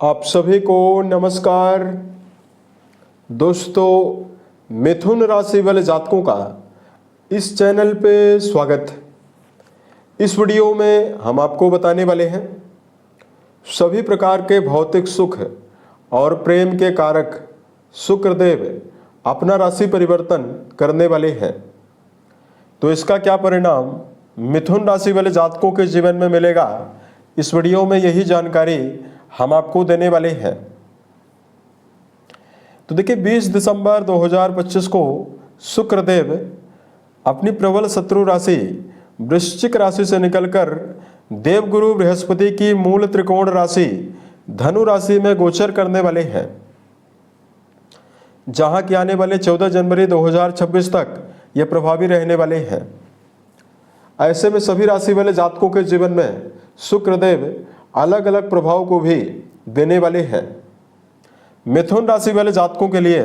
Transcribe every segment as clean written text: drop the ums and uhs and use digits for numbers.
आप सभी को नमस्कार। दोस्तों, मिथुन राशि वाले जातकों का इस चैनल पे स्वागत है। इस वीडियो में हम आपको बताने वाले हैं सभी प्रकार के भौतिक सुख और प्रेम के कारक शुक्रदेव अपना राशि परिवर्तन करने वाले हैं। तो इसका क्या परिणाम मिथुन राशि वाले जातकों के जीवन में मिलेगा, इस वीडियो में यही जानकारी हम आपको देने वाले हैं। तो देखिए, 20 दिसंबर 2025 को शुक्रदेव अपनी प्रबल शत्रु राशि वृश्चिक राशि से निकलकर देवगुरु बृहस्पति की मूल त्रिकोण राशि धनु राशि में गोचर करने वाले हैं, जहां कि आने वाले 14 जनवरी 2026 तक ये प्रभावी रहने वाले हैं। ऐसे में सभी राशि वाले जातकों के जीवन में शुक्रदेव अलग अलग प्रभाव को भी देने वाले हैं। मिथुन राशि वाले जातकों के लिए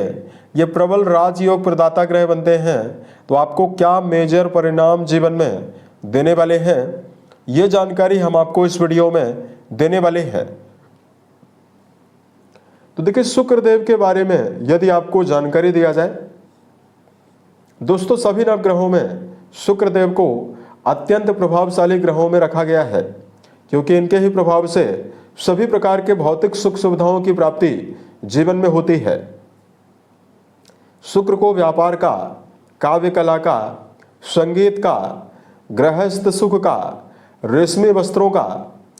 ये प्रबल राजयोग प्रदाता ग्रह बनते हैं। तो आपको क्या मेजर परिणाम जीवन में देने वाले हैं, ये जानकारी हम आपको इस वीडियो में देने वाले हैं। तो देखिए, शुक्रदेव के बारे में यदि आपको जानकारी दिया जाए, दोस्तों सभी नवग्रहों में शुक्रदेव को अत्यंत प्रभावशाली ग्रहों में रखा गया है, क्योंकि इनके ही प्रभाव से सभी प्रकार के भौतिक सुख सुविधाओं की प्राप्ति जीवन में होती है। शुक्र को व्यापार का, काव्य कला का, संगीत का, गृहस्थ सुख का, रेशमी वस्त्रों का,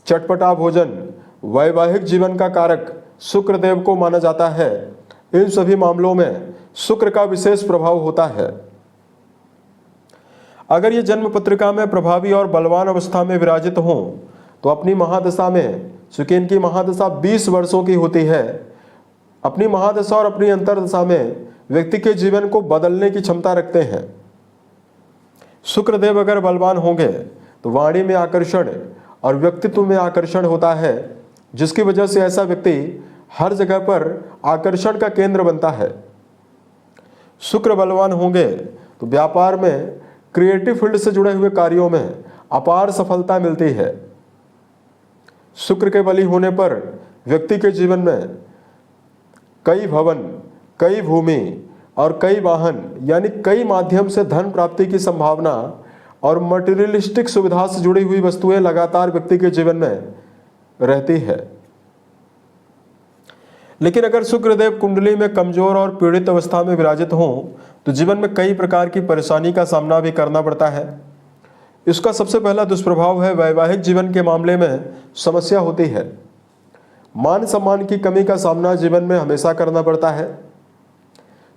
चटपटा भोजन, वैवाहिक जीवन का कारक शुक्रदेव को माना जाता है। इन सभी मामलों में शुक्र का विशेष प्रभाव होता है। अगर ये जन्म पत्रिका में प्रभावी और बलवान अवस्था में विराजित हों तो अपनी महादशा में, चूंकि इनकी महादशा 20 वर्षों की होती है, अपनी महादशा और अपनी अंतरदशा में व्यक्ति के जीवन को बदलने की क्षमता रखते हैं। शुक्रदेव अगर बलवान होंगे तो वाणी में आकर्षण और व्यक्तित्व में आकर्षण होता है, जिसकी वजह से ऐसा व्यक्ति हर जगह पर आकर्षण का केंद्र बनता है। शुक्र बलवान होंगे तो व्यापार में, क्रिएटिव फील्ड से जुड़े हुए कार्यों में अपार सफलता मिलती है। शुक्र के बली होने पर व्यक्ति के जीवन में कई भवन, कई भूमि और कई वाहन, यानी कई माध्यम से धन प्राप्ति की संभावना और मटेरियलिस्टिक सुविधा से जुड़ी हुई वस्तुएं लगातार व्यक्ति के जीवन में रहती है। लेकिन अगर शुक्रदेव कुंडली में कमजोर और पीड़ित अवस्था में विराजित हों तो जीवन में कई प्रकार की परेशानी का सामना भी करना पड़ता है। इसका सबसे पहला दुष्प्रभाव है वैवाहिक जीवन के मामले में समस्या होती है। मान सम्मान की कमी का सामना जीवन में हमेशा करना पड़ता है।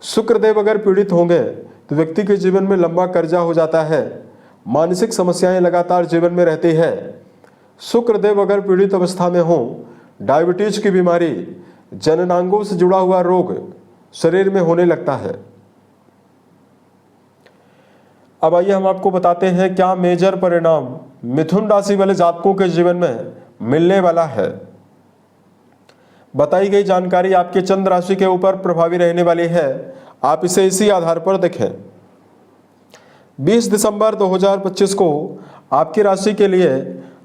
शुक्रदेव अगर पीड़ित होंगे तो व्यक्ति के जीवन में लंबा कर्जा हो जाता है, मानसिक समस्याएं लगातार जीवन में रहती है। शुक्रदेव अगर पीड़ित अवस्था में हों, डायबिटीज की बीमारी, जननांगों से जुड़ा हुआ रोग शरीर में होने लगता है। अब आइए हम आपको बताते हैं क्या मेजर परिणाम मिथुन राशि वाले जातकों के जीवन में मिलने वाला है। बताई गई जानकारी आपके चंद्र राशि के ऊपर प्रभावी रहने वाली है। आप इसे इसी आधार पर देखें। 20 दिसंबर 2025 को आपकी राशि के लिए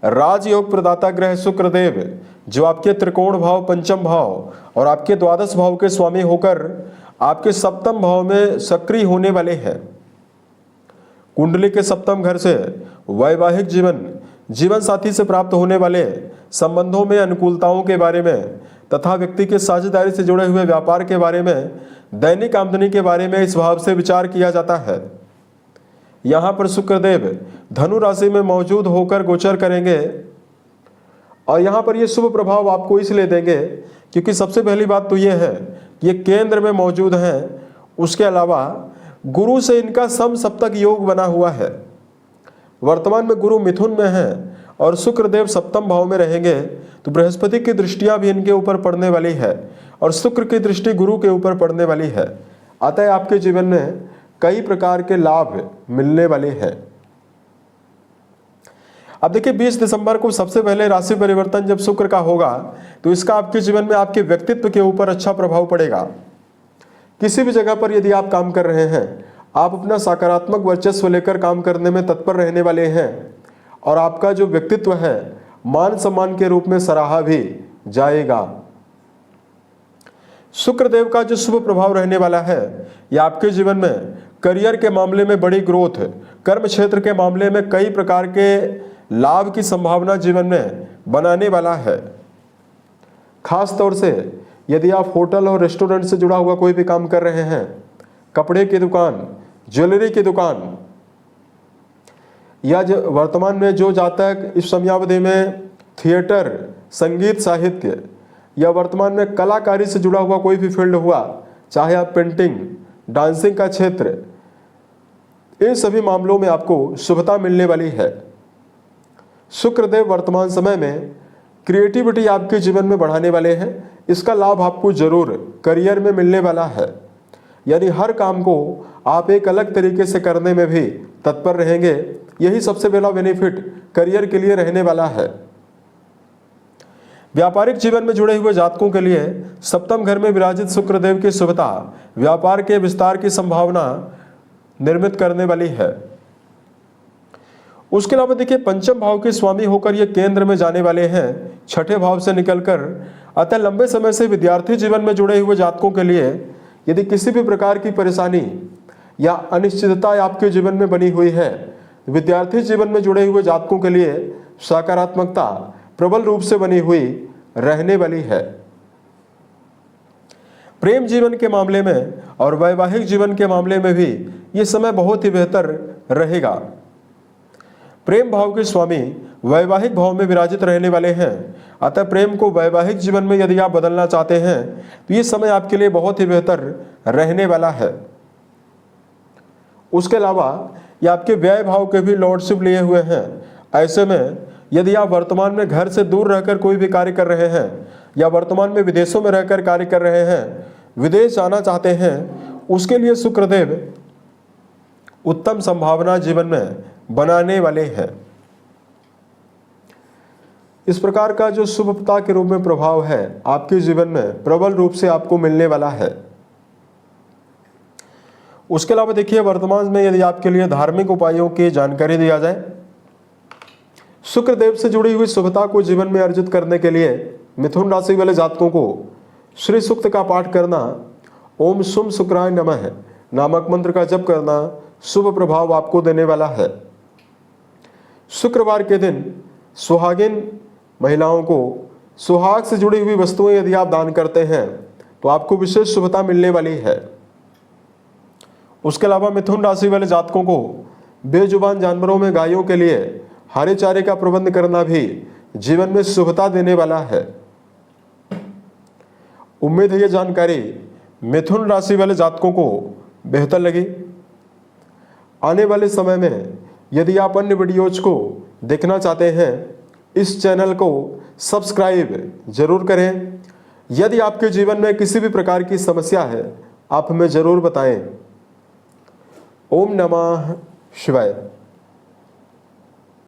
राजयोग प्रदाता ग्रह शुक्रदेव, जो आपके त्रिकोण भाव, पंचम भाव और आपके द्वादश भाव के स्वामी होकर आपके सप्तम भाव में सक्रिय होने वाले हैं। कुंडली के सप्तम घर से वैवाहिक जीवन, जीवन साथी से प्राप्त होने वाले संबंधों में अनुकूलताओं के बारे में तथा व्यक्ति के साझेदारी से जुड़े हुए व्यापार के बारे में, दैनिक आमदनी के बारे में इस भाव से विचार किया जाता है। यहाँ पर शुक्रदेव धनु राशि में मौजूद होकर गोचर करेंगे और यहाँ पर ये शुभ प्रभाव आपको इसलिए देंगे क्योंकि सबसे पहली बात तो ये है कि ये केंद्र में मौजूद हैं। उसके अलावा गुरु से इनका सम सप्तक योग बना हुआ है। वर्तमान में गुरु मिथुन में है और शुक्रदेव सप्तम भाव में रहेंगे, तो बृहस्पति की दृष्टियां भी इनके ऊपर पड़ने वाली है और शुक्र की दृष्टि गुरु के ऊपर पड़ने वाली है। अतः आपके जीवन में कई प्रकार के लाभ मिलने वाले हैं। अब देखिए, 20 दिसंबर को सबसे पहले राशि परिवर्तन जब शुक्र का होगा तो इसका आपके जीवन में आपके व्यक्तित्व के ऊपर अच्छा प्रभाव पड़ेगा। किसी भी जगह पर यदि आप काम कर रहे हैं, आप अपना सकारात्मक वर्चस्व लेकर काम करने में तत्पर रहने वाले हैं और आपका जो व्यक्तित्व है मान सम्मान के रूप में सराहा भी जाएगा। शुक्रदेव का जो शुभ प्रभाव रहने वाला है यह आपके जीवन में करियर के मामले में बड़ी ग्रोथ, कर्म क्षेत्र के मामले में कई प्रकार के लाभ की संभावना जीवन में बनाने वाला है। खास तौर से यदि आप होटल और रेस्टोरेंट से जुड़ा हुआ कोई भी काम कर रहे हैं, कपड़े की दुकान, ज्वेलरी की दुकान, या वर्तमान में जो जातक इस समयावधि में थिएटर, संगीत, साहित्य या वर्तमान में कलाकारी से जुड़ा हुआ कोई भी फील्ड हुआ, चाहे आप पेंटिंग, डांसिंग का क्षेत्र, इन सभी मामलों में आपको शुभता मिलने वाली है। शुक्रदेव वर्तमान समय में क्रिएटिविटी आपके जीवन में बढ़ाने वाले हैं। इसका लाभ आपको जरूर करियर में मिलने वाला है, यानी हर काम को आप एक अलग तरीके से करने में भी तत्पर रहेंगे। यही सबसे बड़ा बेनिफिट करियर के लिए रहने वाला है। व्यापारिक जीवन में जुड़े हुए जातकों के लिए सप्तम घर में विराजित शुक्रदेव की शुभता व्यापार के विस्तार की संभावना निर्मित करने वाली है। उसके अलावा देखिए, पंचम भाव के स्वामी होकर ये केंद्र में जाने वाले हैं, छठे भाव से निकलकर। अतः लंबे समय से विद्यार्थी जीवन में जुड़े हुए जातकों के लिए यदि किसी भी प्रकार की परेशानी या अनिश्चितता आपके जीवन में बनी हुई है, विद्यार्थी जीवन में जुड़े हुए जातकों के लिए सकारात्मकता प्रबल रूप से बनी हुई रहने वाली है। प्रेम जीवन के मामले में और वैवाहिक जीवन के मामले में भी ये समय बहुत ही बेहतर रहेगा। प्रेम भाव के स्वामी वैवाहिक भाव में विराजित रहने वाले हैं, अतः प्रेम को वैवाहिक जीवन में यदि आप बदलना चाहते हैं तो ये समय आपके लिए बहुत ही बेहतर रहने वाला है। उसके अलावा ये आपके व्यय भाव के भी लॉर्डशिप लिए हुए हैं। ऐसे में यदि आप वर्तमान में घर से दूर रहकर कोई भी कार्य कर रहे हैं या वर्तमान में विदेशों में रहकर कार्य कर रहे हैं, विदेश जाना चाहते हैं, उसके लिए शुक्रदेव उत्तम संभावना जीवन में बनाने वाले हैं। इस प्रकार का जो शुभता के रूप में प्रभाव है आपके जीवन में प्रबल रूप से आपको मिलने वाला है। उसके अलावा देखिए, वर्तमान में यदि आपके लिए धार्मिक उपायों की जानकारी दिया जाए, शुक्रदेव से जुड़ी हुई शुभता को जीवन में अर्जित करने के लिए मिथुन राशि वाले जातकों को श्री सूक्त का पाठ करना, ओम शुम शुक्राय नमः नामक मंत्र का जप करना शुभ प्रभाव आपको देने वाला है। शुक्रवार के दिन सुहागिन महिलाओं को सुहाग से जुड़ी हुई वस्तुएं यदि आप दान करते हैं तो आपको विशेष शुभता मिलने वाली है। उसके अलावा मिथुन राशि वाले जातकों को बेजुबान जानवरों में गायों के लिए हरे चारे का प्रबंध करना भी जीवन में शुभता देने वाला है। उम्मीद है ये जानकारी मिथुन राशि वाले जातकों को बेहतर लगी। आने वाले समय में यदि आप अन्य वीडियोज को देखना चाहते हैं, इस चैनल को सब्सक्राइब जरूर करें। यदि आपके जीवन में किसी भी प्रकार की समस्या है, आप हमें जरूर बताएं। ओम नमः शिवाय।